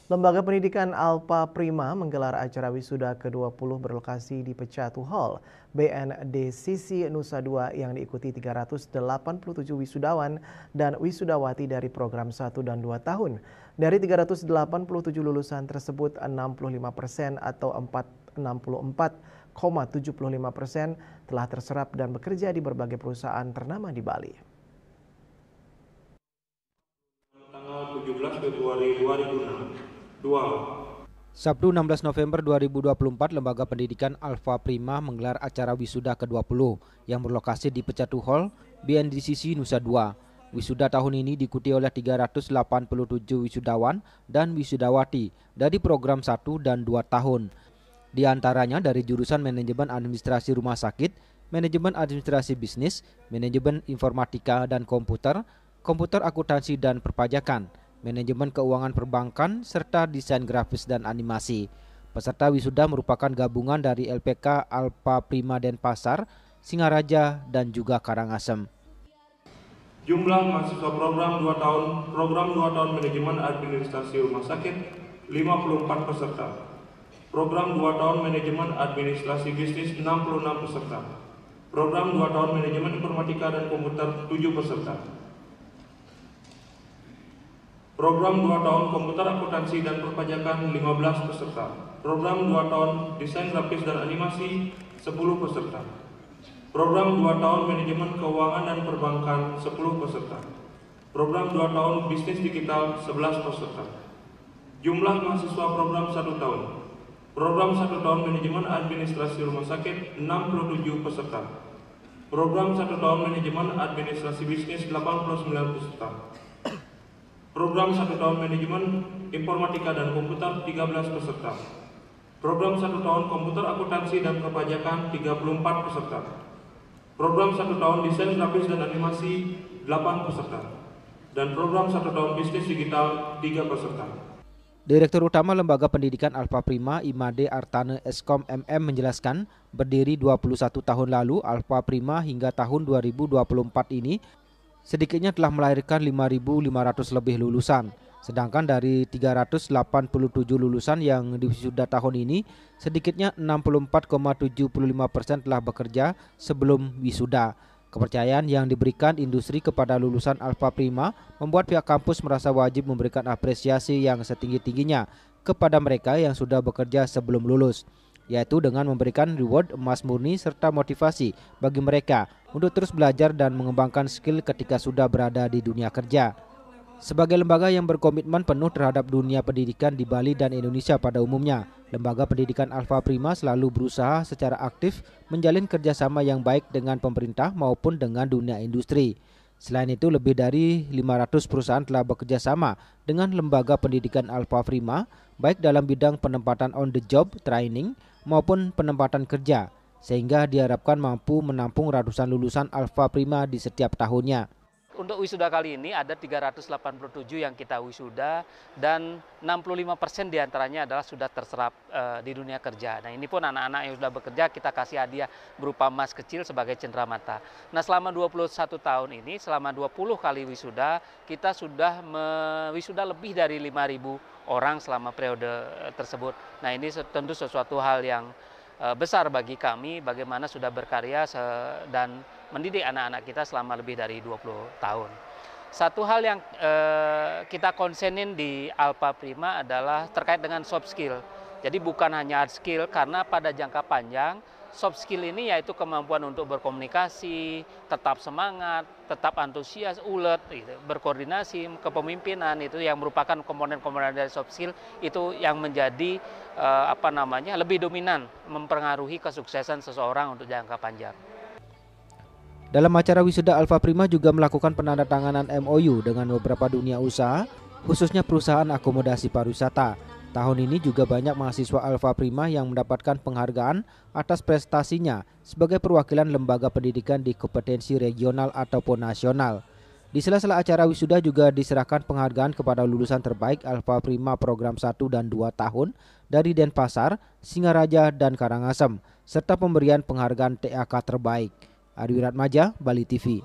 Lembaga Pendidikan Alpa Prima menggelar acara wisuda ke-20 berlokasi di Pecatu Hall BNDCC Nusa Dua yang diikuti 387 wisudawan dan wisudawati dari program 1 dan 2 tahun. Dari 387 lulusan tersebut, 65% atau 64,75% telah terserap dan bekerja di berbagai perusahaan ternama di Bali. Tanggal 17 Februari 2006. Sabtu 16 November 2024, Lembaga Pendidikan Alpa Prima menggelar acara wisuda ke-20 yang berlokasi di Pecatu Hall BNDCC Nusa Dua. Wisuda tahun ini diikuti oleh 387 wisudawan dan wisudawati dari program 1 dan 2 tahun. Di antaranya dari jurusan Manajemen Administrasi Rumah Sakit, Manajemen Administrasi Bisnis, Manajemen Informatika dan Komputer, Komputer Akuntansi dan Perpajakan, Manajemen Keuangan Perbankan, serta Desain Grafis dan Animasi. Peserta wisuda merupakan gabungan dari LPK Alpa Prima Denpasar, Singaraja, dan juga Karangasem. Jumlah mahasiswa program 2 tahun Manajemen Administrasi Rumah Sakit 54 peserta. Program 2 tahun Manajemen Administrasi Bisnis 66 peserta. Program 2 tahun Manajemen Informatika dan Komputer 7 peserta. Program 2 tahun Komputer Akuntansi dan Perpajakan 15 peserta. Program 2 tahun Desain Grafis dan Animasi 10 peserta. Program 2 tahun Manajemen Keuangan dan Perbankan 10 peserta. Program 2 tahun Bisnis Digital 11 peserta. Jumlah mahasiswa program 1 tahun. Program 1 tahun Manajemen Administrasi Rumah Sakit 67 peserta. Program 1 tahun Manajemen Administrasi Bisnis 89 peserta. Program 1 tahun Manajemen Informatika dan Komputer 13 peserta. Program 1 tahun Komputer Akuntansi dan Perpajakan 34 peserta. Program 1 tahun Desain Grafis dan Animasi 8 peserta. Dan program 1 tahun Bisnis Digital 3 peserta. Direktur Utama Lembaga Pendidikan Alpa Prima, Imade Artane Eskom MM menjelaskan, berdiri 21 tahun lalu, Alpa Prima hingga tahun 2024 ini sedikitnya telah melahirkan 5.500 lebih lulusan. Sedangkan dari 387 lulusan yang diwisuda tahun ini, sedikitnya 64,75% telah bekerja sebelum wisuda. Kepercayaan yang diberikan industri kepada lulusan Alpa Prima membuat pihak kampus merasa wajib memberikan apresiasi yang setinggi-tingginya kepada mereka yang sudah bekerja sebelum lulus, yaitu dengan memberikan reward emas murni serta motivasi bagi mereka untuk terus belajar dan mengembangkan skill ketika sudah berada di dunia kerja. Sebagai lembaga yang berkomitmen penuh terhadap dunia pendidikan di Bali dan Indonesia pada umumnya, Lembaga Pendidikan Alpa Prima selalu berusaha secara aktif menjalin kerjasama yang baik dengan pemerintah maupun dengan dunia industri. Selain itu, lebih dari 500 perusahaan telah bekerja sama dengan Lembaga Pendidikan Alpa Prima, baik dalam bidang penempatan on the job training maupun penempatan kerja, sehingga diharapkan mampu menampung ratusan lulusan Alpa Prima di setiap tahunnya. Untuk wisuda kali ini ada 387 yang kita wisuda dan 65% diantaranya adalah sudah terserap di dunia kerja. Nah, ini pun anak-anak yang sudah bekerja kita kasih hadiah berupa emas kecil sebagai cenderamata. Nah, selama 21 tahun ini, selama 20 kali wisuda, kita sudah wisuda lebih dari 5.000 orang selama periode tersebut. Nah, ini tentu sesuatu hal yang besar bagi kami, bagaimana sudah berkarya dan mendidik anak-anak kita selama lebih dari 20 tahun. Satu hal yang kita konsenin di Alpa Prima adalah terkait dengan soft skill. Jadi bukan hanya hard skill, karena pada jangka panjang soft skill ini yaitu kemampuan untuk berkomunikasi, tetap semangat, tetap antusias, ulet, berkoordinasi, kepemimpinan, itu yang merupakan komponen-komponen dari soft skill itu yang menjadi lebih dominan mempengaruhi kesuksesan seseorang untuk jangka panjang. Dalam acara wisuda, Alpa Prima juga melakukan penandatanganan MOU dengan beberapa dunia usaha, khususnya perusahaan akomodasi pariwisata. Tahun ini juga banyak mahasiswa Alpa Prima yang mendapatkan penghargaan atas prestasinya sebagai perwakilan lembaga pendidikan di kompetensi regional ataupun nasional. Di sela-sela acara wisuda juga diserahkan penghargaan kepada lulusan terbaik Alpa Prima program 1 dan 2 tahun dari Denpasar, Singaraja, dan Karangasem, serta pemberian penghargaan TAK terbaik. Ari Wiratmaja, Bali TV.